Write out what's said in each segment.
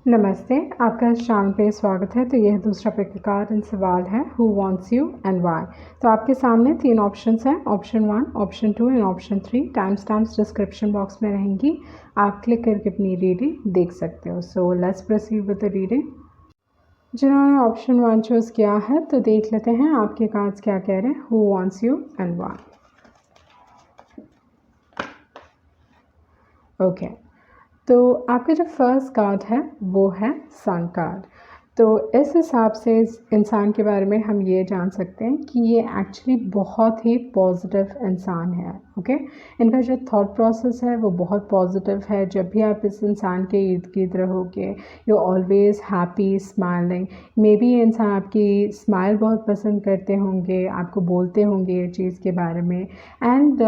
नमस्ते, आपका इस चैनल पे स्वागत है। तो यह दूसरा प्रकार सवाल है who wants you and why. तो आपके सामने 3 ऑप्शंस हैं, option 1, option 2 and option 3। Time stamps description box में रहेंगी, आप क्लिक करके अपनी रीडिंग देख सकते हो। So let's proceed with the reading. जिन्होंने ऑप्शन 1 चूज़ किया है तो देख लेते हैं आपके कार्ड्स क्या कह रहे हैं। Who wants you and why. Okay, तो आपका जो फर्स्ट कार्ड है वो है सन कार्ड। तो इस हिसाब से इस इंसान के बारे में हम ये जान सकते हैं कि ये एक्चुअली बहुत ही पॉजिटिव इंसान है। ओके, इनका जो थॉट प्रोसेस है वो बहुत पॉजिटिव है। जब भी आप इस इंसान के इर्द गिर्द रहोगे, you always happy smiling. May be ये इंसान आपकी स्माइल बहुत पसंद करते होंगे, आपको बोलते होंगे ये चीज़ के बारे में। एंड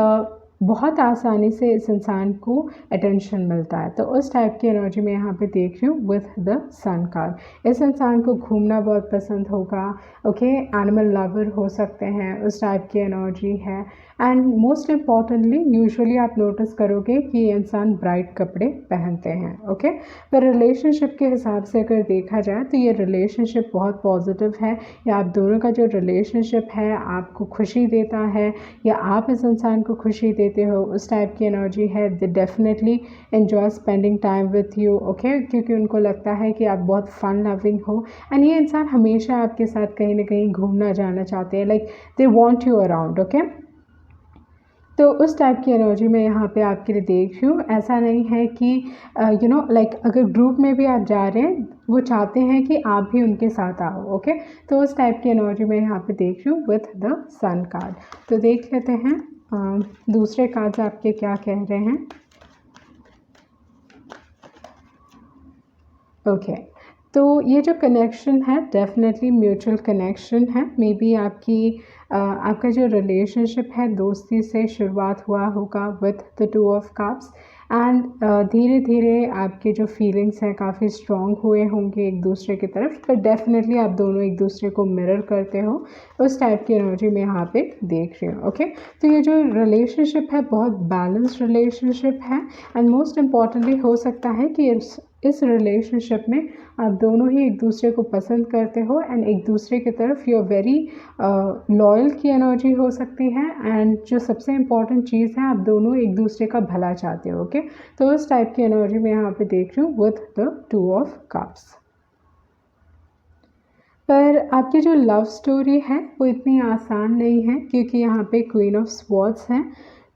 बहुत आसानी से इस इंसान को अटेंशन मिलता है। तो उस टाइप की एनर्जी मैं यहाँ पे देख रही हूँ विथ द सन कार्ड। इस इंसान को घूमना बहुत पसंद होगा। ओके, एनिमल लवर हो सकते हैं, उस टाइप की एनर्जी है। एंड मोस्ट इम्पॉर्टेंटली यूजुअली आप नोटिस करोगे कि ये इंसान ब्राइट कपड़े पहनते हैं। ओके, पर रिलेशनशिप के हिसाब से अगर देखा जाए तो ये रिलेशनशिप बहुत पॉजिटिव है, या आप दोनों का जो रिलेशनशिप है आपको खुशी देता है, या आप इस इंसान को खुशी देते हो, उस टाइप की एनर्जी है। They definitely enjoy spending time with you. Okay, क्योंकि उनको लगता है कि आप बहुत फन लविंग हो। एंड ये इंसान हमेशा आपके साथ कहीं ना कहीं घूमना जाना चाहते हैं, like they want you around. Okay, तो उस टाइप की एनर्जी मैं यहाँ पे आपके लिए देख रही हूँ। ऐसा नहीं है कि लाइक अगर ग्रुप में भी आप जा रहे हैं, वो चाहते हैं कि आप भी उनके साथ आओ। ओके, तो उस टाइप की एनर्जी मैं यहाँ पे देख रही हूँ विथ द सन कार्ड। तो देख लेते हैं दूसरे कार्ड्स आपके क्या कह रहे हैं। ओके, तो ये जो कनेक्शन है डेफिनेटली म्यूचुअल कनेक्शन है। मे बी आपका जो रिलेशनशिप है दोस्ती से शुरुआत हुआ होगा with the 2 of cups. And धीरे धीरे आपके जो फीलिंग्स हैं काफ़ी स्ट्रॉन्ग हुए होंगे एक दूसरे की तरफ, पर डेफिनेटली आप दोनों एक दूसरे को मिरर करते हो। उस टाइप की एनर्जी मैं यहाँ पे देख रही हूँ। ओके, तो ये जो रिलेशनशिप है बहुत बैलेंस्ड रिलेशनशिप है। एंड मोस्ट इम्पॉर्टेंटली हो सकता है कि इस रिलेशनशिप में आप दोनों ही एक दूसरे को पसंद करते हो, एंड एक दूसरे की तरफ यू आर वेरी लॉयल की एनर्जी हो सकती है। एंड जो सबसे इम्पॉर्टेंट चीज़ है, आप दोनों एक दूसरे का भला चाहते हो। ओके, तो उस टाइप की एनर्जी मैं यहाँ पे देख रही हूँ विथ द 2 ऑफ कप्स। पर आपकी जो लव स्टोरी है वो इतनी आसान नहीं है, क्योंकि यहाँ पे क्वीन ऑफ स्वॉर्ड्स हैं।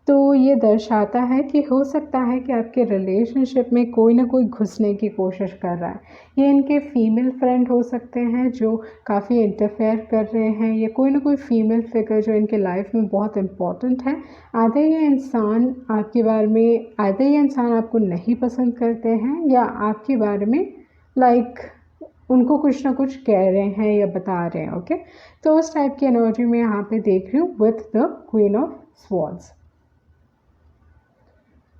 तो ये दर्शाता है कि हो सकता है कि आपके रिलेशनशिप में कोई ना कोई घुसने की कोशिश कर रहा है। ये इनके फीमेल फ्रेंड हो सकते हैं जो काफ़ी इंटरफेयर कर रहे हैं, या कोई ना कोई फीमेल फिगर जो इनके लाइफ में बहुत इम्पॉर्टेंट है। आधे ये इंसान आपके बारे में, आधे ये इंसान आपको नहीं पसंद करते हैं, या आपके बारे में लाइक उनको कुछ ना कुछ कह रहे हैं या बता रहे हैं। ओके, तो उस टाइप की एनर्जी मैं यहाँ पे देख रही हूँ with the queen of swords.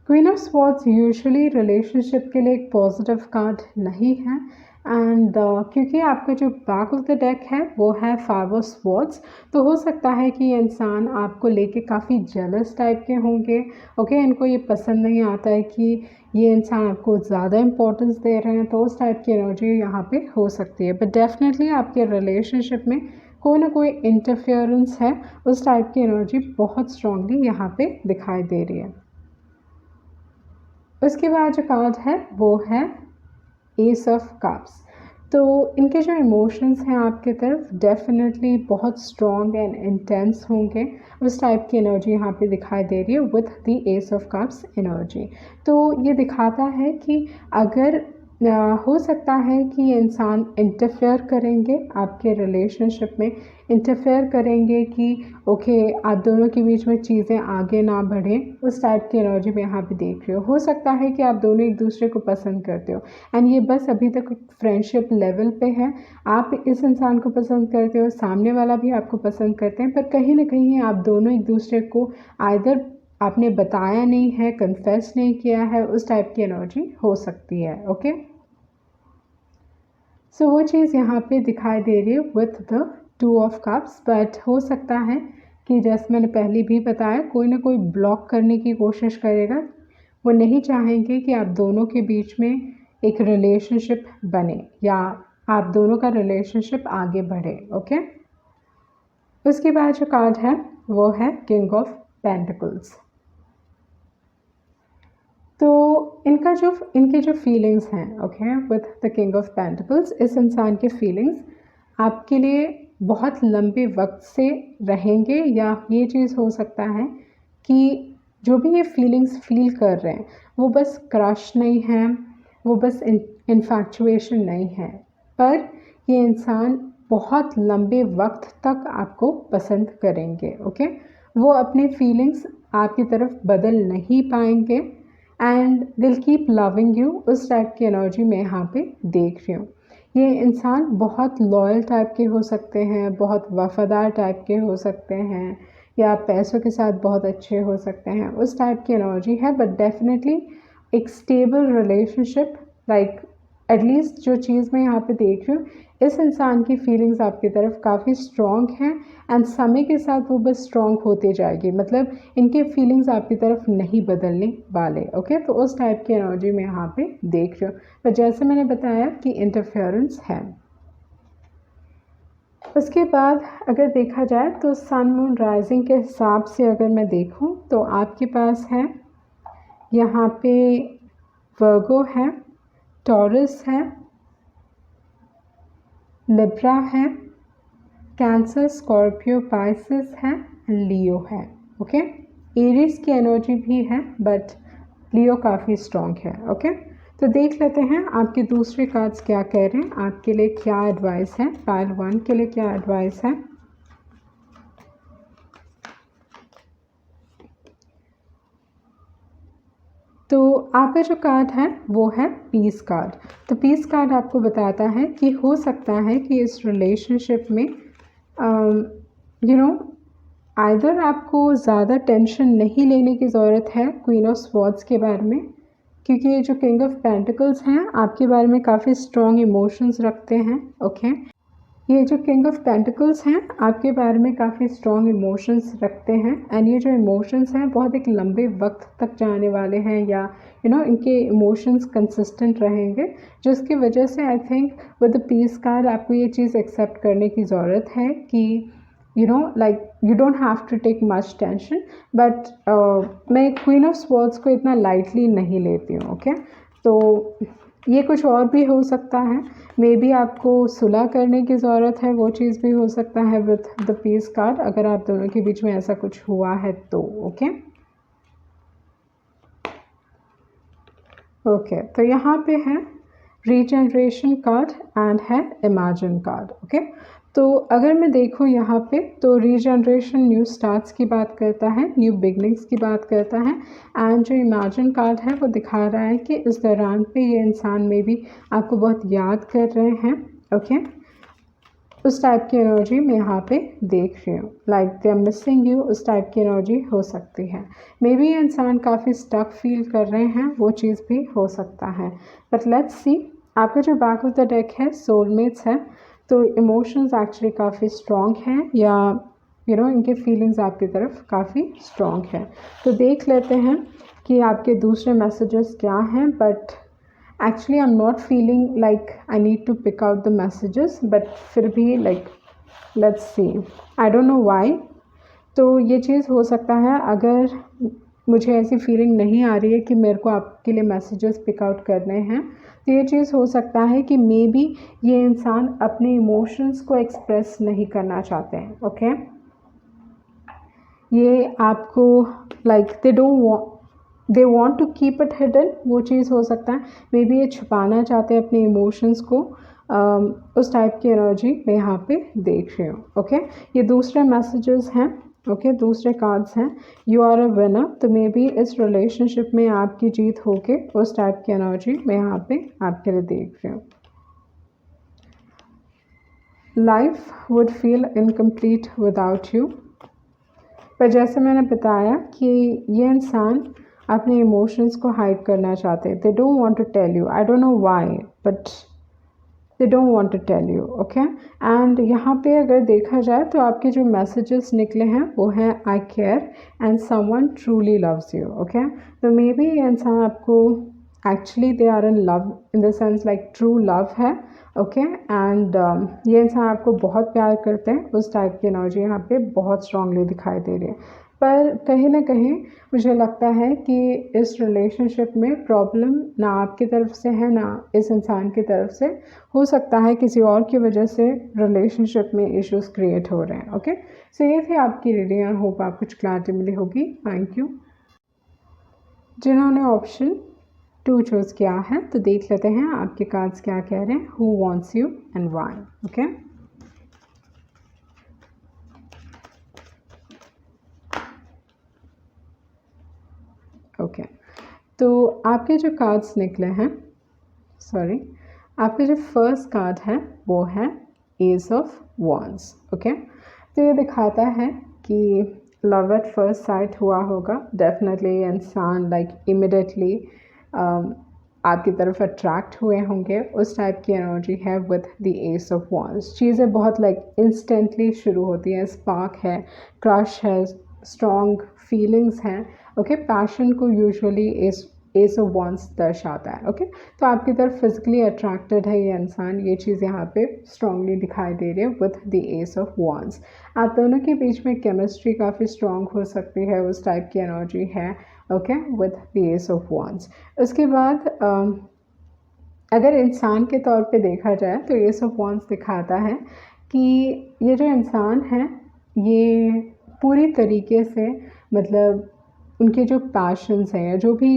Queen of swords usually relationship के लिए एक पॉजिटिव कार्ड नहीं है। एंड क्योंकि आपका जो बैक ऑफ द डेक है वो है 5 ऑफ स्वॉर्ड्स, तो हो सकता है कि ये इंसान आपको लेके काफ़ी जेलस टाइप के होंगे। ओके, इनको ये पसंद नहीं आता है कि ये इंसान आपको ज़्यादा इंपॉर्टेंस दे रहे हैं, तो उस टाइप की एनर्जी यहाँ पे हो सकती है। बट डेफिनेटली आपके रिलेशनशिप में कोई ना कोई इंटरफेरेंस है, उस टाइप की एनर्जी बहुत स्ट्रांगली यहाँ पे दिखाई दे रही है। उसके बाद जो कार्ड है वो है एस ऑफ कप्स। तो इनके जो इमोशंस हैं आपकी तरफ डेफिनेटली बहुत स्ट्रॉन्ग एंड इंटेंस होंगे, उस टाइप की एनर्जी यहाँ पे दिखाई दे रही है with the S of cups energy. तो ये दिखाता है कि अगर हो सकता है कि ये इंसान इंटरफेयर करेंगे आपके रिलेशनशिप में, इंटरफेयर करेंगे कि ओके आप दोनों के बीच में चीज़ें आगे ना बढ़ें, उस टाइप की एनर्जी में यहाँ पे देख रही हो सकता है कि आप दोनों एक दूसरे को पसंद करते हो, एंड ये बस अभी तक फ्रेंडशिप लेवल पे है। आप इस इंसान को पसंद करते हो, सामने वाला भी आपको पसंद करते हैं, पर कहीं ना कहीं आप दोनों एक दूसरे को आइदर आपने बताया नहीं है, कन्फेस नहीं किया है, उस टाइप की एनर्जी हो सकती है। ओके, सो वो चीज़ यहाँ पे दिखाई दे रही है with the 2 of cups. But हो सकता है कि जैसे मैंने पहले भी बताया, कोई ना कोई ब्लॉक करने की कोशिश करेगा। वो नहीं चाहेंगे कि आप दोनों के बीच में एक रिलेशनशिप बने या आप दोनों का रिलेशनशिप आगे बढ़े। ओके, उसके बाद जो कार्ड है वो है किंग ऑफ पेंटिकल्स। तो इनके जो फीलिंग्स हैं, okay, with the king of pentacles, इस इंसान के फीलिंग्स आपके लिए बहुत लंबे वक्त से रहेंगे, या ये चीज़ हो सकता है कि जो भी ये फीलिंग्स फील कर रहे हैं वो बस क्रश नहीं है, वो बस इन्फैक्चुएशन नहीं है, पर ये इंसान बहुत लंबे वक्त तक आपको पसंद करेंगे। ओके, वो अपने फीलिंग्स आपकी तरफ बदल नहीं पाएंगे एंड दिल कीप लविंग यू। उस टाइप की एनर्जी मैं यहाँ पे देख रही हूँ। ये इंसान बहुत लॉयल टाइप के हो सकते हैं, बहुत वफादार टाइप के हो सकते हैं, या पैसों के साथ बहुत अच्छे हो सकते हैं, उस टाइप की एनर्जी है। बट डेफिनेटली एक स्टेबल रिलेशनशिप, लाइक एटलीस्ट जो चीज़ मैं यहाँ पे देख रही हूँ, इस इंसान की फीलिंग्स आपकी तरफ काफ़ी स्ट्रॉन्ग हैं एंड समय के साथ वो बस स्ट्रॉन्ग होते जाएगी, मतलब इनके फीलिंग्स आपकी तरफ नहीं बदलने वाले। ओके, तो उस टाइप की एनर्जी मैं यहाँ पे देख रही हूँ। पर जैसे मैंने बताया कि इंटरफेरेंस है। उसके बाद अगर देखा जाए तो सन मून राइजिंग के हिसाब से अगर मैं देखूँ तो आपके पास है यहाँ पे वर्गो है, टॉरस है, लिब्रा है, कैंसर, स्कॉर्पियो, पाइसेस है, लियो है। ओके, एरीज की एनर्जी भी है बट लियो काफ़ी स्ट्रॉन्ग है। ओके, तो देख लेते हैं आपके दूसरे कार्ड्स क्या कह रहे हैं, आपके लिए क्या एडवाइस है, पाइल 1 के लिए क्या एडवाइस है। तो आपका जो कार्ड है वो है पीस कार्ड। तो पीस कार्ड आपको बताता है कि हो सकता है कि इस रिलेशनशिप में आइदर आपको ज़्यादा टेंशन नहीं लेने की ज़रूरत है क्वीन ऑफ स्वॉर्ड्स के बारे में, क्योंकि ये जो किंग ऑफ पेंटिकल्स हैं आपके बारे में काफ़ी स्ट्रॉन्ग इमोशंस रखते हैं। ओके, ये जो किंग ऑफ पेंटिकल्स हैं आपके बारे में काफ़ी स्ट्रॉन्ग इमोशंस रखते हैं एंड ये जो इमोशंस हैं बहुत एक लंबे वक्त तक जाने वाले हैं, या इनके इमोशंस कंसिस्टेंट रहेंगे, जिसकी वजह से I think with the peace card आपको ये चीज़ एक्सेप्ट करने की ज़रूरत है कि like you don't have to take much tension. But मैं क्वीन ऑफ स्वॉर्ड्स को इतना लाइटली नहीं लेती हूँ। ओके, तो ये कुछ और भी हो सकता है, मे बी आपको सुलह करने की ज़रूरत है, वो चीज़ भी हो सकता है विथ द पीस कार्ड, अगर आप दोनों के बीच में ऐसा कुछ हुआ है तो। ओके, तो यहाँ पे है रीजनरेशन कार्ड एंड है इमेजिन कार्ड। ओके, तो अगर मैं देखूँ यहाँ पे तो रीजनरेशन न्यू स्टार्ट्स की बात करता है, न्यू बिगनिंग्स की बात करता है, एंड जो इमेजिन कार्ड है वो दिखा रहा है कि इस दौरान पे ये इंसान में भी आपको बहुत याद कर रहे हैं। ओके, उस टाइप की एनर्जी मैं यहाँ पे देख रही हूँ, like they are missing you, उस टाइप की एनर्जी हो सकती है। मे बी ये इंसान काफ़ी स्टक फील कर रहे हैं, वो चीज़ भी हो सकता है। बट लेट्स सी, आपका जो बैक ऑफ द डेक है सोलमेट्स है, तो इमोशंस एक्चुअली काफ़ी स्ट्रॉन्ग हैं, या इनके फीलिंग्स आपकी तरफ काफ़ी स्ट्रॉन्ग है। तो देख लेते हैं कि आपके दूसरे मैसेजेस क्या हैं। But actually I am not feeling like I need to pick out the messages, but फिर भी like let's see, I don't know why. तो ये चीज़ हो सकता है, अगर मुझे ऐसी फीलिंग नहीं आ रही है कि मेरे को आपके लिए मैसेजेस पिक आउट करने हैं, तो ये चीज़ हो सकता है कि मे बी ये इंसान अपने इमोशंस को एक्सप्रेस नहीं करना चाहते हैं। ओके, ये आपको like they want to keep it hidden, वो चीज़ हो सकता है। मे बी ये छुपाना चाहते हैं अपने इमोशंस को, उस टाइप की एनर्जी मैं यहाँ पे देख रही हूँ। ओके, ये दूसरे मैसेजेस हैं। ओके, दूसरे कार्ड्स हैं, यू आर अ विनर, तो मे बी इस रिलेशनशिप में आपकी जीत होके उस टाइप की एनर्जी मैं यहाँ पे आपके लिए देख रही हूँ। Life would feel incomplete without you, पर जैसे मैंने बताया कि ये इंसान अपने इमोशंस को हाइड करना चाहते हैं, they don't want to tell you, I don't know why but they don't want to tell you. Okay, and यहाँ पे अगर देखा जाए तो आपके जो मैसेजेस निकले हैं वो हैं I care and someone truly loves you. Okay, तो मे बी ये इंसान आपको actually they are in love in the sense like true love है, ओके एंड ये इंसान आपको बहुत प्यार करते हैं, उस टाइप की एनर्जी यहाँ पे बहुत स्ट्रांगली दिखाई दे रही है। पर कहीं ना कहीं मुझे लगता है कि इस रिलेशनशिप में प्रॉब्लम ना आपकी तरफ से है ना इस इंसान की तरफ से, हो सकता है किसी और की वजह से रिलेशनशिप में इश्यूज क्रिएट हो रहे हैं। ओके, सो ये थी आपकी रीडिंग, आई होप आपको कुछ क्लैरिटी मिली होगी। Thank you. जिन्होंने ऑप्शन 2 चूज़ किया है तो देख लेते हैं आपके कार्ड्स क्या कह रहे हैं। Who wants you and why. Okay, okay, तो आपके जो कार्ड्स निकले हैं, सॉरी, आपके जो फर्स्ट कार्ड है वो है एस ऑफ वॉन्ड्स। ओके, तो ये दिखाता है कि लव एट फर्स्ट साइट हुआ होगा। डेफिनेटली इंसान लाइक इमिडिएटली आपकी तरफ अट्रैक्ट हुए होंगे, उस टाइप की एनर्जी है with the S of wands. चीज़ें बहुत लाइक इंस्टेंटली शुरू होती हैं, स्पार्क है, क्रश है, स्ट्रॉन्ग फीलिंग्स हैं। ओके, पैशन को यूजुअली एस ऑफ वॉन्ड्स दर्शाता है। ओके, तो आपकी तरफ फिजिकली अट्रैक्टेड है ये इंसान, ये चीज़ यहाँ पे स्ट्रांगली दिखाई दे रही है with the S of wands. आप दोनों के बीच में केमिस्ट्री काफ़ी स्ट्रांग हो सकती है, उस टाइप की एनर्जी है। Okay, with the S of wands. उसके बाद अगर इंसान के तौर पे देखा जाए तो एस ऑफ वॉन्ड्स दिखाता है कि ये जो इंसान है ये पूरी तरीके से मतलब उनके जो पैशंस हैं या जो भी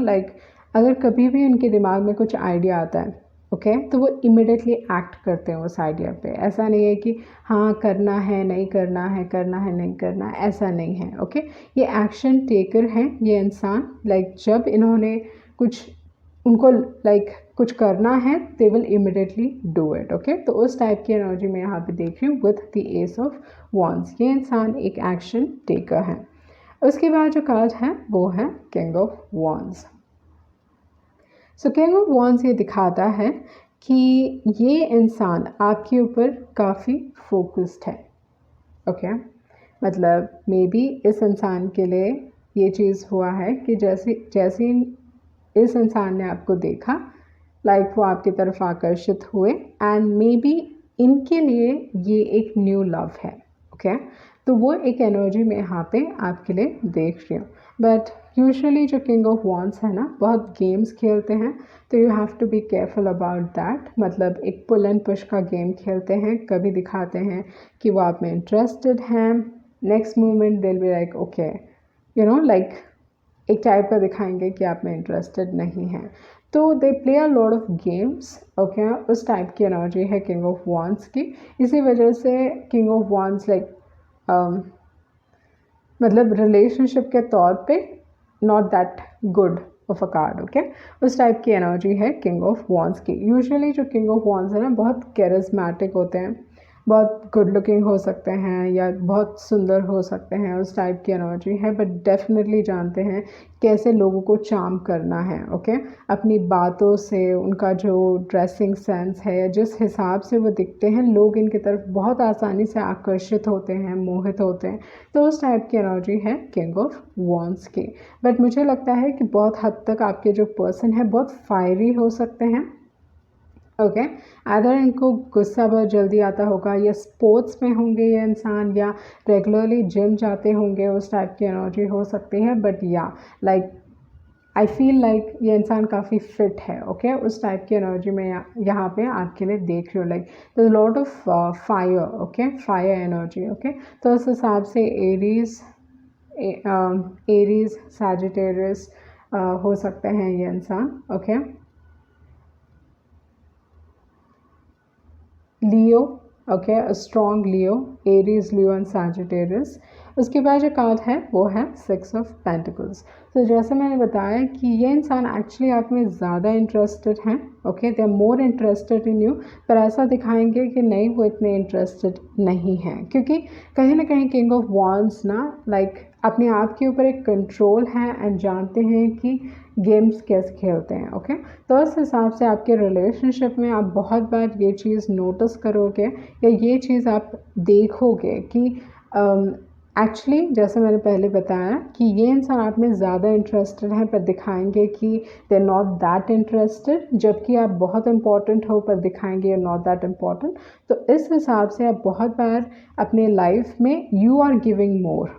लाइक अगर कभी भी उनके दिमाग में कुछ आइडिया आता है, ओके, तो वो इमिडिएटली एक्ट करते हैं उस आइडिया पे। ऐसा नहीं है कि हाँ करना है नहीं करना है, करना है नहीं करना है, ऐसा नहीं है। ओके, ये एक्शन टेकर हैं ये इंसान। लाइक जब इन्होंने कुछ उनको लाइक कुछ करना है they will immediately do it. Okay, तो उस टाइप की एनर्जी मैं यहाँ पे देख रही हूँ with the S of wands. ये इंसान एक एक्शन टेकर है। उसके बाद जो कार्ड है वो है king of wands. So king of wands ये दिखाता है कि ये इंसान आपके ऊपर काफ़ी फोकस्ड है। ओके, मतलब मे बी इस इंसान के लिए ये चीज़ हुआ है कि जैसे इस इंसान ने आपको देखा, लाइक वो आपकी तरफ आकर्षित हुए एंड मे बी इनके लिए ये एक न्यू लव है। ओके, तो वो एक एनर्जी में यहाँ पे आपके लिए देख रही हूँ। बट यूजुअली जो किंग ऑफ वॉन्ड्स है ना बहुत गेम्स खेलते हैं, तो you have to be careful about that. मतलब एक पुल एंड पुश का गेम खेलते हैं, कभी दिखाते हैं कि वो आप में इंटरेस्टेड हैं, next moment they will be like okay like एक टाइप का दिखाएंगे कि आप में इंटरेस्टेड नहीं है। तो they play a lot of games. Okay, उस टाइप की एनर्जी है किंग ऑफ वॉन्ड्स की। इसी वजह से किंग ऑफ वॉन्ड्स लाइक मतलब रिलेशनशिप के तौर पे not that good of a card. Okay, उस टाइप की एनर्जी है किंग ऑफ वॉन्ड्स की। यूजुअली जो किंग ऑफ वॉन्ड्स है ना बहुत कैरिस्मेटिक होते हैं, बहुत गुड लुकिंग हो सकते हैं या बहुत सुंदर हो सकते हैं, उस टाइप की एनर्जी है। बट डेफिनेटली जानते हैं कैसे लोगों को चार्म करना है। ओके, अपनी बातों से, उनका जो ड्रेसिंग सेंस है, जिस हिसाब से वो दिखते हैं, लोग इनकी तरफ बहुत आसानी से आकर्षित होते हैं, मोहित होते हैं। तो उस टाइप की एनर्जी है किंग ऑफ वॉन्ड्स की। बट मुझे लगता है कि बहुत हद तक आपके जो पर्सन है बहुत फायरी हो सकते हैं। ओके, अगर इनको गुस्सा बहुत जल्दी आता होगा या स्पोर्ट्स में होंगे ये इंसान या रेगुलरली जिम जाते होंगे, उस टाइप की एनर्जी हो सकती है। बट या लाइक आई फील लाइक ये इंसान काफ़ी फिट है। ओके, उस टाइप की एनर्जी में यहाँ पे आपके लिए देख रही हूँ। Like the lot of fire. Okay, fire energy. Okay, तो उस हिसाब से एरीज सैजिटेरियस हो सकते हैं ये इंसान। Okay, Leo. Okay, strong Leo, Aries, Leo and Sagittarius. उसके बाद जो कार्ड है वो है 6 ऑफ पेंटिकल्स। तो जैसे मैंने बताया कि ये इंसान एक्चुअली आप में ज़्यादा इंटरेस्टेड हैं। Okay, they are more interested in you. पर ऐसा दिखाएंगे कि नहीं वो इतने इंटरेस्टेड नहीं हैं, क्योंकि कहीं ना कहीं किंग ऑफ वॉन्ड्स ना लाइक अपने आप के ऊपर एक कंट्रोल है एंड जानते हैं कि गेम्स कैसे खेलते हैं। ओके, तो उस हिसाब से आपके रिलेशनशिप में आप बहुत बार ये चीज़ नोटिस करोगे या ये चीज़ आप देखोगे कि एक्चुअली जैसे मैंने पहले बताया कि ये इंसान आप में ज़्यादा इंटरेस्टेड हैं पर दिखाएंगे कि they are not that interested, जबकि आप बहुत इंपॉर्टेंट हो पर दिखाएंगे यू नॉट दैट इम्पॉर्टेंट। तो इस हिसाब से आप बहुत बार अपने लाइफ में you are giving more,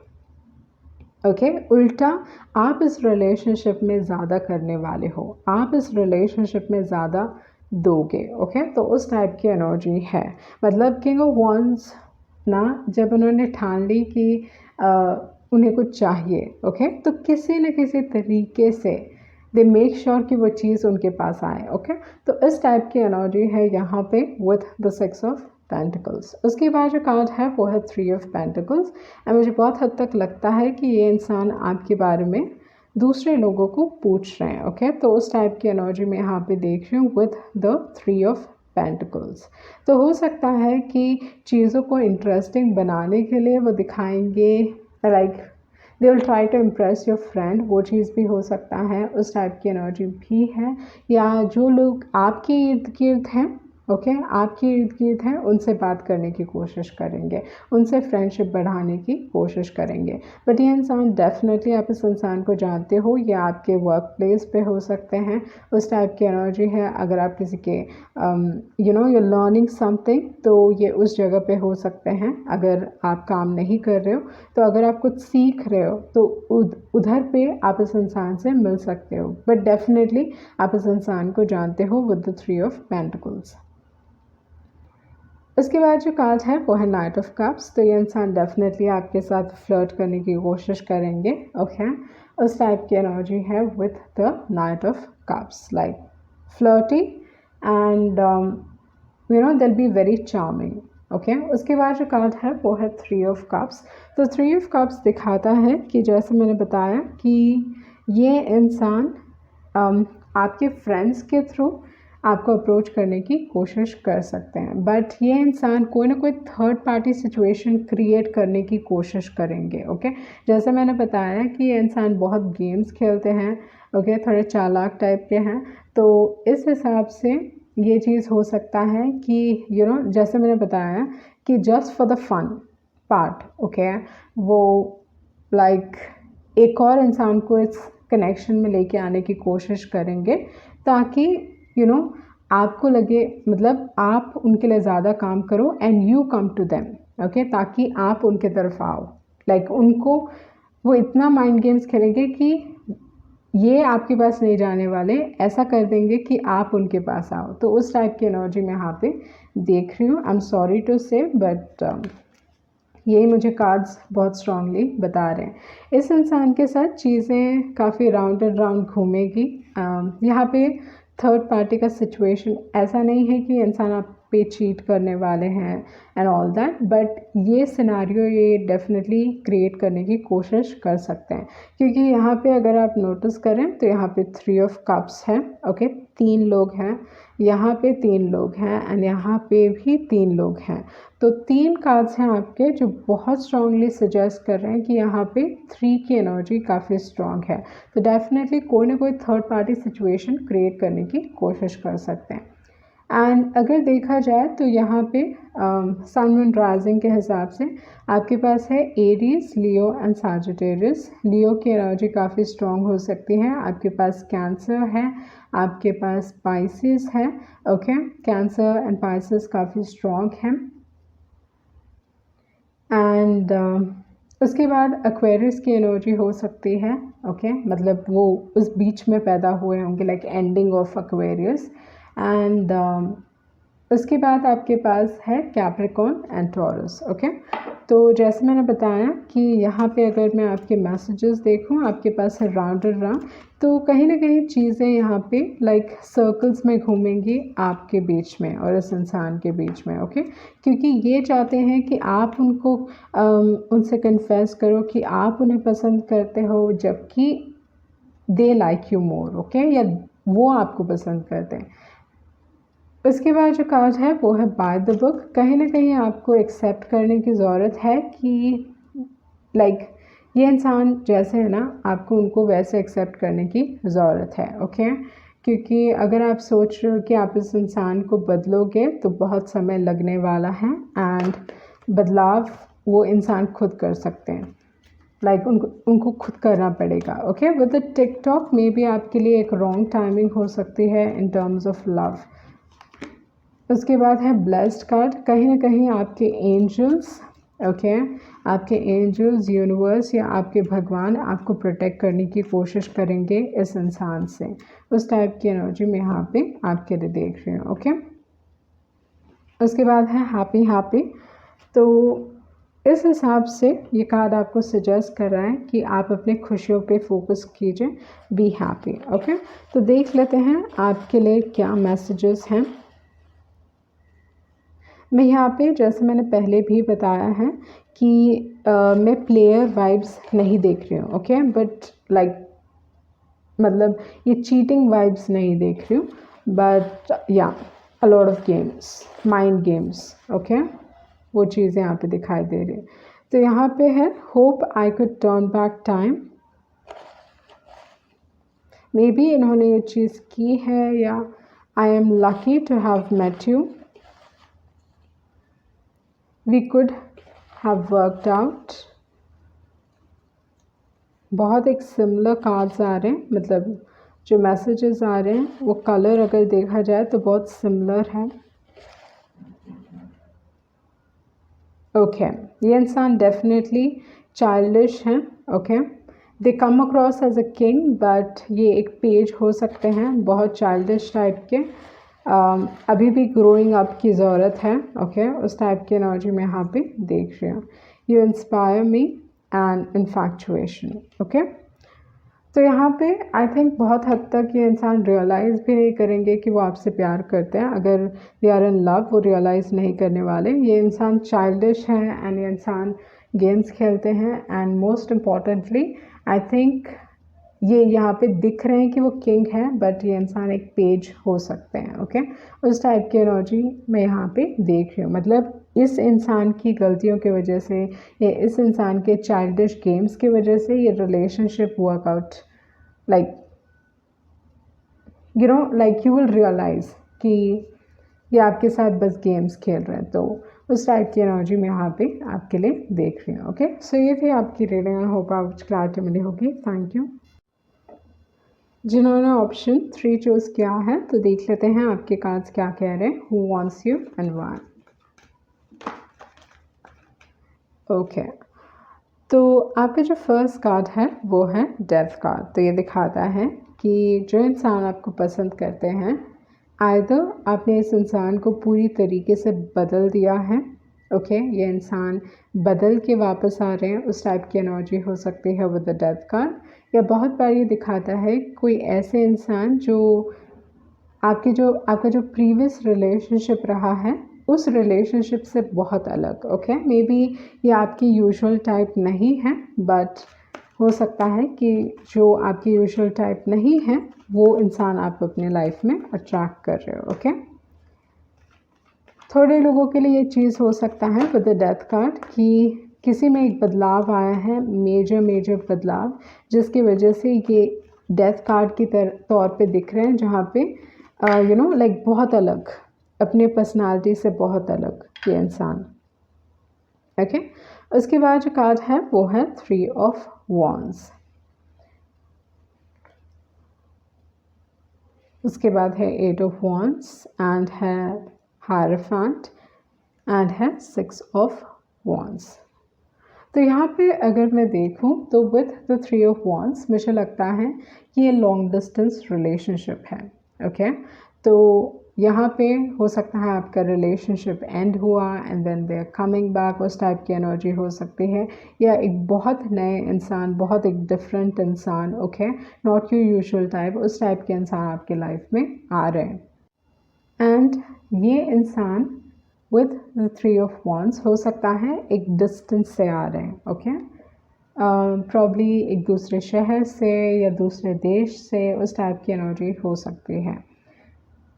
okay. उल्टा आप इस रिलेशनशिप में ज़्यादा करने वाले हो, आप इस रिलेशनशिप में ज़्यादा दोगे, ओके। तो उस टाइप की एनर्जी है। मतलब किंग ऑफ वॉन्ड्स ना, जब उन्होंने ठान ली कि उन्हें कुछ चाहिए, ओके, तो किसी न किसी तरीके से दे मेक श्योर कि वो चीज़ उनके पास आए, ओके। तो इस टाइप की एनर्जी है यहाँ पे with the six of pentacles. उसके बाद जो कार्ड है वो है थ्री ऑफ पेंटिकल्स। एंड मुझे बहुत हद तक लगता है कि ये इंसान आपके बारे में दूसरे लोगों को पूछ रहे हैं, ओके। तो उस टाइप की एनर्जी में यहाँ पे देख रही हूँ with the three of pentacles. तो हो सकता है कि चीज़ों को इंटरेस्टिंग बनाने के लिए वो दिखाएंगे like they will try to impress your friend, वो चीज़ भी हो सकता है, उस टाइप की एनर्जी भी है। या जो लोग आपके इर्द गिर्द हैं, ओके, आपके इर्द गिर्द हैं, उनसे बात करने की कोशिश करेंगे, उनसे फ्रेंडशिप बढ़ाने की कोशिश करेंगे। बट ये इंसान डेफिनेटली, आप इस इंसान को जानते हो, ये आपके वर्क प्लेस पे हो सकते हैं, उस टाइप की एनर्जी है। अगर आप किसी के you know you learning something, तो ये उस जगह पे हो सकते हैं। अगर आप काम नहीं कर रहे हो, तो अगर आप कुछ सीख रहे हो तो उधर पे आप इस इंसान से मिल सकते हो। बट डेफिनेटली आप इस इंसान को जानते हो with the three of pentacles. इसके बाद जो कार्ड है वो है नाइट ऑफ कप्स। तो ये इंसान डेफिनेटली आपके साथ फ्लर्ट करने की कोशिश करेंगे, ओके। उस टाइप की एनर्जी है with the night of cups, like flirty and you know दिल बी वेरी चार्मिंग, ओके। उसके बाद जो कार्ड है वो है थ्री ऑफ कप्स। तो थ्री ऑफ कप्स दिखाता है कि जैसे मैंने बताया कि ये इंसान आपके फ्रेंड्स के थ्रू आपको अप्रोच करने की कोशिश कर सकते हैं, बट ये इंसान कोई ना कोई थर्ड पार्टी सिचुएशन क्रिएट करने की कोशिश करेंगे, ओके। जैसे मैंने बताया कि ये इंसान बहुत गेम्स खेलते हैं, ओके, थोड़े चालाक टाइप के हैं। तो इस हिसाब से ये चीज़ हो सकता है कि यू नो जैसे मैंने बताया कि just for the fun part, okay, वो लाइक एक और इंसान को इस कनेक्शन में लेके आने की कोशिश करेंगे, ताकि यू नो आपको लगे, मतलब आप उनके लिए ज़्यादा काम करो and you come to them, okay, ताकि आप उनके तरफ आओ। लाइक उनको वो इतना माइंड गेम्स खेलेंगे कि ये आपके पास नहीं जाने वाले, ऐसा कर देंगे कि आप उनके पास आओ। तो उस टाइप की एनर्जी मैं यहाँ पे देख रही हूँ। आई एम सॉरी टू से, बट यही मुझे कार्ड्स बहुत स्ट्रांगली बता रहे हैं। इस इंसान के साथ चीज़ें काफ़ी राउंड एंड राउंड घूमेगी। यहाँ पे थर्ड पार्टी का सिचुएशन ऐसा नहीं है कि इंसान आप पे चीट करने वाले हैं एंड ऑल दैट, बट ये सिनारियो ये डेफिनेटली क्रिएट करने की कोशिश कर सकते हैं। क्योंकि यहाँ पे अगर आप नोटिस करें तो यहाँ पे थ्री ऑफ कप्स है, ओके, तीन लोग हैं, यहाँ पे तीन लोग हैं एंड यहाँ पे भी तीन लोग हैं। तो तीन कार्ड्स हैं आपके जो बहुत स्ट्रांगली सजेस्ट कर रहे हैं कि यहाँ पे थ्री की एनर्जी काफ़ी स्ट्रांग है। तो डेफिनेटली कोई ना कोई थर्ड पार्टी सिचुएशन क्रिएट करने की कोशिश कर सकते हैं। एंड अगर देखा जाए तो यहाँ पे सन मून राइजिंग के हिसाब से आपके पास है एरीज, लियो एंड सैजिटेरियस। लियो की एनर्जी काफ़ी स्ट्रॉन्ग हो सकती है। आपके पास कैंसर है, आपके पास पाइसिस है, ओके। कैंसर एंड पाइसिस काफ़ी स्ट्रॉन्ग हैं। एंड उसके बाद एक्वेरियस की एनर्जी हो सकती है, ओके, मतलब वो उस बीच में पैदा हुए होंगे, like ending of Aquarius. And उसके बाद आपके पास है कैप्रिकॉर्न एंड टॉरस, ओके। तो जैसे मैंने बताया कि यहाँ पे अगर मैं आपके मैसेजेस देखूँ, आपके पास है राउंड एंड राउंड। तो कहीं ना कहीं चीज़ें यहाँ पे लाइक सर्कल्स में घूमेंगी आपके बीच में और इस इंसान के बीच में, ओके। क्योंकि ये चाहते हैं कि आप उनको उनसे कन्फेस करो कि आप उन्हें पसंद करते हो, जबकि they like you more, okay, या वो आपको पसंद करते हैं। उसके बाद जो कार्ड है वो है बाय द बुक। कहीं ना कहीं आपको एक्सेप्ट करने की ज़रूरत है कि लाइक ये इंसान जैसे है ना, आपको उनको वैसे एक्सेप्ट करने की ज़रूरत है, ओके। क्योंकि अगर आप सोच रहे हो कि आप इस इंसान को बदलोगे तो बहुत समय लगने वाला है एंड बदलाव वो इंसान खुद कर सकते हैं, लाइक उनको खुद करना पड़ेगा। Okay, with the TikTok may be आपके लिए एक रॉन्ग टाइमिंग हो सकती है इन टर्म्स ऑफ लव। उसके बाद है ब्लेस्ड कार्ड। कहीं ना कहीं आपके एंजल्स, ओके, आपके एंजल्स, यूनिवर्स या आपके भगवान आपको प्रोटेक्ट करने की कोशिश करेंगे इस इंसान से। उस टाइप की एनर्जी मैं यहाँ पे आपके लिए देख रही हूँ। ओके, उसके बाद है हैप्पी हैप्पी। तो इस हिसाब से ये कार्ड आपको सजेस्ट कर रहा है कि आप अपने खुशियों पे फोकस कीजिए, बी हैप्पी। ओके, तो देख लेते हैं आपके लिए क्या मैसेजेस हैं। मैं यहाँ पे, जैसे मैंने पहले भी बताया है कि मैं प्लेयर वाइब्स नहीं देख रही हूँ। ओके, बट लाइक मतलब ये चीटिंग वाइब्स नहीं देख रही हूँ, बट या a lot of games, mind games. Okay, वो चीज़ें यहाँ पे दिखाई दे रही है। तो यहाँ पे है hope I could turn back time. Maybe इन्होंने ये चीज़ की है, या I am lucky to have met you, we could have worked out. बहुत एक सिमिलर कार्ड्स आ रहे हैं, मतलब जो मैसेजेस आ रहे हैं वो कलर अगर देखा जाए तो बहुत सिमिलर है। ओके, ये इंसान डेफिनेटली चाइल्डिश हैं। Okay, they come across as a king, but ये एक पेज हो सकते हैं बहुत चाइल्डिश टाइप के। अभी भी ग्रोइंग अप की ज़रूरत है। ओके, उस टाइप की एनर्जी में यहाँ पे देख रही हूँ। You inspire me and इन्फैक्चुएशन। Okay, तो यहाँ पे आई थिंक बहुत हद तक ये इंसान रियलाइज़ भी नहीं करेंगे कि वो आपसे प्यार करते हैं। अगर दे आर इन लव, वो रियलाइज़ नहीं करने वाले। ये इंसान चाइल्डिश है एंड ये इंसान गेम्स खेलते हैं, and most importantly I think ये यहाँ पे दिख रहे हैं कि वो किंग है, बट ये इंसान एक पेज हो सकते हैं। ओके, उस टाइप की एनर्जी मैं यहाँ पे देख रही हूँ। मतलब इस इंसान की गलतियों की वजह से या इस इंसान के चाइल्डिश गेम्स की वजह से ये relationship work out, like you know, like you will realize कि ये आपके साथ बस गेम्स खेल रहे हैं। तो उस टाइप की एनर्जी मैं यहाँ पे आपके लिए देख रही हूँ। ओके, सो ये थी आपकी रीडिंग। आई होप आप क्लैरिटी मिली होगी। Thank you. जिन्होंने ऑप्शन 3 चूज़ किया है, तो देख लेते हैं आपके कार्ड्स क्या कह रहे हैं। Who wants you and why. Okay, तो आपका जो फर्स्ट कार्ड है वो है डेथ कार्ड। तो ये दिखाता है कि जो इंसान आपको पसंद करते हैं, आइदर आपने इस इंसान को पूरी तरीके से बदल दिया है। ओके, ये इंसान बदल के वापस आ रहे हैं, उस टाइप की एनर्जी हो सकती है विद द डेथ कार्ड। या बहुत बार ये दिखाता है कोई ऐसे इंसान जो आपका जो प्रीवियस रिलेशनशिप रहा है उस रिलेशनशिप से बहुत अलग। ओके, मे बी ये आपकी यूजुअल टाइप नहीं है, बट हो सकता है कि जो आपकी यूजुअल टाइप नहीं है वो इंसान आप अपने लाइफ में अट्रैक्ट कर रहे हो। ओके, थोड़े लोगों के लिए ये चीज़ हो सकता है विद द डेथ कार्ड कि किसी में एक बदलाव आया है, मेजर बदलाव, जिसकी वजह से ये डेथ कार्ड की तौर पे दिख रहे हैं, जहाँ पे यू नो लाइक बहुत अलग, अपने पर्सनालिटी से बहुत अलग ये इंसान। ओके, उसके बाद जो कार्ड है वो है 3 ऑफ वॉन्ड्स। उसके बाद है 8 ऑफ वॉन्ड्स एंड है हायरफेंट एंड है 6 ऑफ वॉन्ड्स। तो यहाँ पे अगर मैं देखूँ तो विद द 3 ऑफ वॉन्ड्स मुझे लगता है कि ये लॉन्ग डिस्टेंस रिलेशनशिप है। ओके, तो यहाँ पे हो सकता है आपका रिलेशनशिप एंड हुआ and then they are coming back, उस टाइप की एनर्जी हो सकती है। या एक बहुत नए इंसान, बहुत एक डिफरेंट इंसान, okay, not your usual type, उस टाइप के इंसान आपके लाइफ में आ रहे हैं। एंड ये इंसान विद द 3 ऑफ वॉन्ड्स हो सकता है एक डिस्टेंस से आ रहे हैं। ओके, प्रॉब्ली एक दूसरे शहर से या दूसरे देश से, उस टाइप की एनर्जी हो सकती है।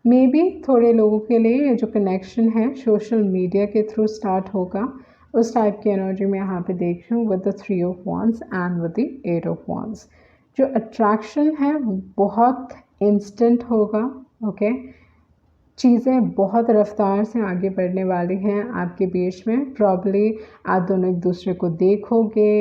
मे बी थोड़े लोगों के लिए ये जो कनेक्शन है सोशल मीडिया के थ्रू स्टार्ट होगा, उस टाइप की एनर्जी मैं यहाँ पे देख रही हूँ with the 3 of wands and with the 8 of wands. जो अट्रैक्शन है वो बहुत इंस्टेंट होगा। ओके, चीज़ें बहुत रफ्तार से आगे बढ़ने वाली हैं आपके बीच में। प्रॉब्ली आप दोनों एक दूसरे को देखोगे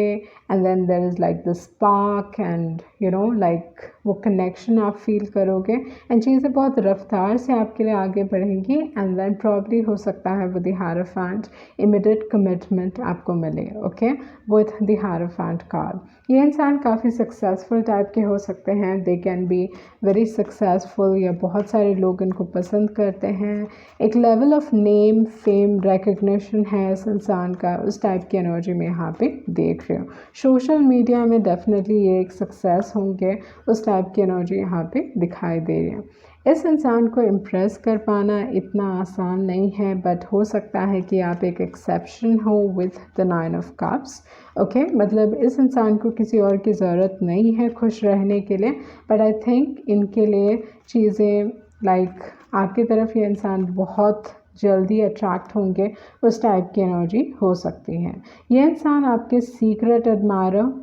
and then there is like the spark and like वो कनेक्शन आप फील करोगे एंड चीज़ें बहुत रफ्तार से आपके लिए आगे बढ़ेंगी एंड देन प्रॉब्ली हो सकता है with the hierophant immediate commitment आपको मिले, okay, with the hierophant card. ये इंसान काफ़ी सक्सेसफुल टाइप के हो सकते हैं, they can be very successful, या बहुत सारे लोग इनको पसंद करते हैं। एक level of name fame recognition है इस इंसान का, उस टाइप की एनर्जी में यहाँ पे देख रही हूँ। सोशल मीडिया में डेफिनेटली ये एक सक्सेस होंगे, उस टाइप की एनर्जी यहाँ पे दिखाई दे रही है। इस इंसान को इम्प्रेस कर पाना इतना आसान नहीं है, बट हो सकता है कि आप एक एक्सेप्शन हो with the 9 of cups, okay. मतलब इस इंसान को किसी और की ज़रूरत नहीं है खुश रहने के लिए, बट आई थिंक इनके लिए चीज़ें लाइक आपकी तरफ ये इंसान बहुत जल्दी अट्रैक्ट होंगे, उस टाइप की एनर्जी हो सकती है। ये इंसान आपके सीक्रेट एडमायरर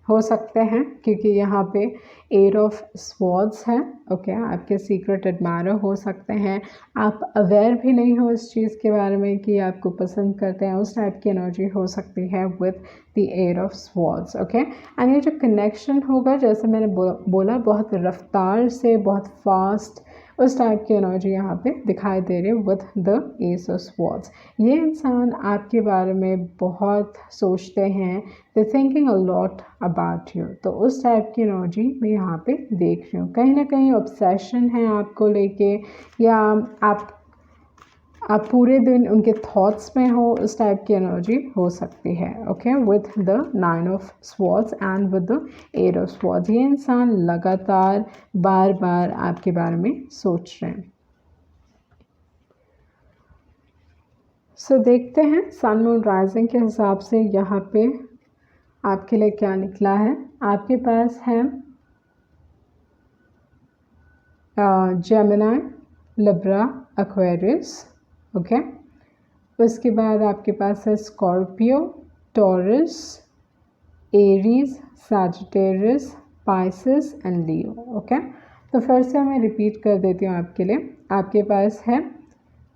हो सकते हैं, क्योंकि यहाँ पे 8 ऑफ स्वॉर्ड्स है, ओके। आपके सीक्रेट एडमायरर हो सकते हैं, आप अवेयर भी नहीं हो इस चीज़ के बारे में कि आपको पसंद करते हैं, उस टाइप की एनर्जी हो सकती है with the 8 of swords, okay. And ये जो कनेक्शन होगा, जैसे मैंने बोला बहुत रफ्तार से, बहुत फास्ट, उस टाइप की एनर्जी यहाँ पे दिखाई दे रही है with the S of swords. ये इंसान आपके बारे में बहुत सोचते हैं, दे thinking a lot about you, तो उस टाइप की एनर्जी मैं यहाँ पे देख रही हूँ। कहीं ना कहीं ऑब्सेशन है आपको लेके, या आप पूरे दिन उनके थॉट्स में हो, उस टाइप की एनर्जी हो सकती है, okay, with the 9 of swords and with the 8 of swords. ये इंसान लगातार बार बार आपके बारे में सोच रहे हैं। सो देखते हैं सन मून राइजिंग के हिसाब से यहाँ पे आपके लिए क्या निकला है। आपके पास है जेमिनी, लिब्रा, एक्वेरियस, ओके। उसके बाद आपके पास है Scorpio, Taurus, Aries, Sagittarius, Pisces and Leo, okay. तो फिर से मैं रिपीट कर देती हूँ आपके लिए। आपके पास है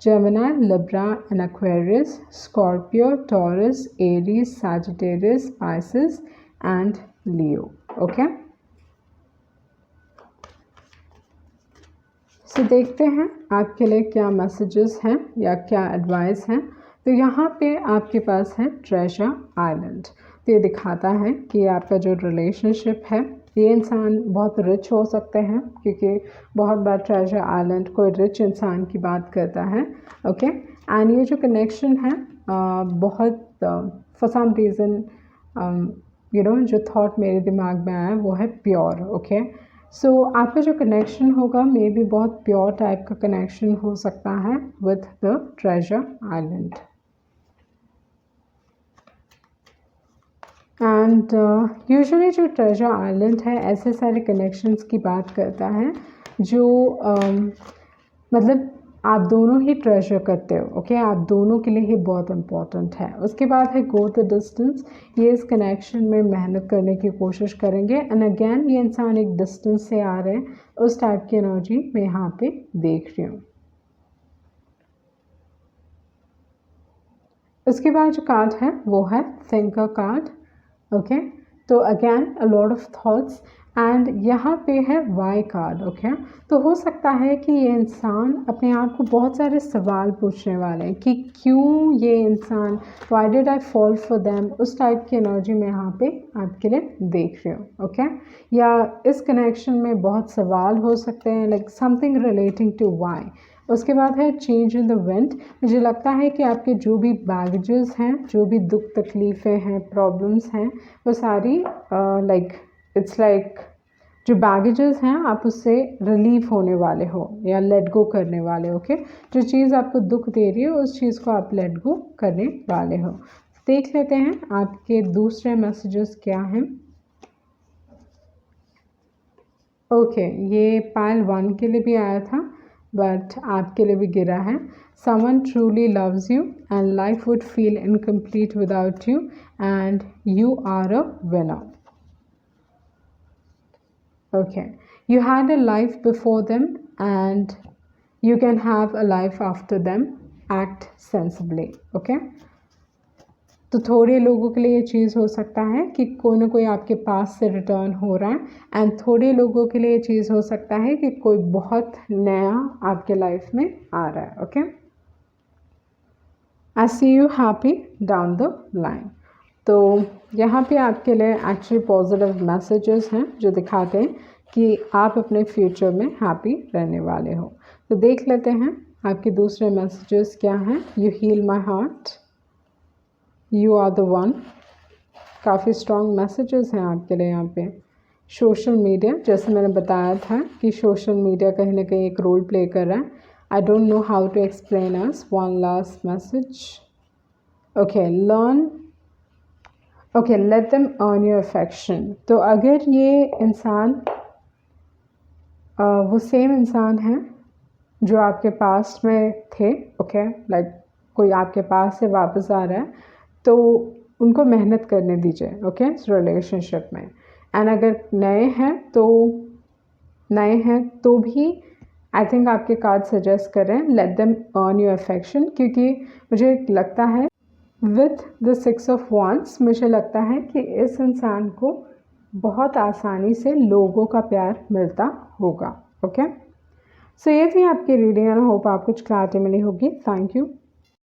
Gemini, Libra and Aquarius, Scorpio, Taurus, Aries, Sagittarius, Pisces and Leo, okay. So देखते हैं आपके लिए क्या मैसेजेस हैं या क्या एडवाइस हैं। तो यहाँ पे आपके पास है ट्रेजर आइलैंड। तो ये दिखाता है कि आपका जो रिलेशनशिप है, ये इंसान बहुत रिच हो सकते हैं, क्योंकि बहुत बार ट्रेजर आइलैंड कोई रिच इंसान की बात करता है, ओके। एंड ये जो कनेक्शन है बहुत फॉर सम रीज़न जो थॉट मेरे दिमाग में आया वो है प्योर, ओके। सो आपका जो कनेक्शन होगा मे बी बहुत प्योर टाइप का कनेक्शन हो सकता है with the treasure island. And usually जो ट्रेजर आइलैंड है ऐसे सारे कनेक्शंस की बात करता है जो मतलब आप दोनों ही ट्रेजर करते हो, ओके। आप दोनों के लिए ही बहुत इम्पॉर्टेंट है। उसके बाद है गो द डिस्टेंस। ये इस कनेक्शन में मेहनत करने की कोशिश करेंगे एंड अगेन ये इंसान एक डिस्टेंस से आ रहे हैं, उस टाइप की एनर्जी मैं यहाँ पे देख रही हूँ। उसके बाद जो कार्ड है वो है थिंकर कार्ड, ओके। तो again a lot of thoughts and यहाँ पे है वाई कार्ड, ओके। तो हो सकता है कि ये इंसान अपने आप को बहुत सारे सवाल पूछने वाले हैं कि क्यों ये इंसान, why did I fall for them, उस टाइप की एनर्जी में यहाँ पे आपके लिए देख रही हूँ, ओके। या इस कनेक्शन में बहुत सवाल हो सकते हैं, like something relating to why. उसके बाद है चेंज इन द विंड। मुझे लगता है कि आपके जो भी बैगेजेस हैं, जो भी दुख तकलीफ़ें हैं, प्रॉब्लम्स हैं, वो सारी इट्स लाइक जो बैगेजेस हैं आप उससे रिलीफ होने वाले हो या लेट गो करने वाले हो, ओके। जो चीज़ आपको दुख दे रही है उस चीज़ को आप लेट गो करने वाले हो। देख लेते हैं आपके दूसरे मैसेजेस क्या हैं। ओके, ये पाइल 1 के लिए भी आया था बट आपके लिए भी गिरा है। Someone truly loves you and life would feel incomplete without you and you are a winner. Okay, you had a life before them and you can have a life after them, act sensibly. Okay, तो थोड़े लोगों के लिए ये चीज़ हो सकता है कि कोई ना कोई आपके पास से रिटर्न हो रहा है, एंड थोड़े लोगों के लिए ये चीज़ हो सकता है कि कोई बहुत नया आपके लाइफ में आ रहा है। Okay, I see you happy down the line. तो यहाँ पे आपके लिए एक्चुअली पॉजिटिव मैसेजेस हैं जो दिखाते हैं कि आप अपने फ्यूचर में हैप्पी रहने वाले हो। तो देख लेते हैं आपके दूसरे मैसेजेस क्या हैं। You heal my heart, you are the one. काफ़ी स्ट्रॉन्ग मैसेजेस हैं आपके लिए यहाँ पे। सोशल मीडिया, जैसे मैंने बताया था कि सोशल मीडिया कहीं ना कहीं एक रोल प्ले कर रहा है। I don't know how to explain us. One last message. Okay, learn, okay, let them earn your affection. तो अगर ये इंसान वो सेम इंसान है जो आपके पास्ट में थे, ओके, लाइक कोई आपके पास से वापस आ रहा है, तो उनको मेहनत करने दीजिए, ओके, इस रिलेशनशिप में। एंड अगर नए हैं तो भी आई थिंक आपके कार्ड सजेस्ट कर रहे हैं late them earn your affection, क्योंकि मुझे लगता है विथ द 6 ऑफ wands मुझे लगता है कि इस इंसान को बहुत आसानी से लोगों का प्यार मिलता होगा। ओके, सो ये थी आपकी रीडिंग, एंड होप आपको कुछ क्लैरिटी मिली होगी। Thank you.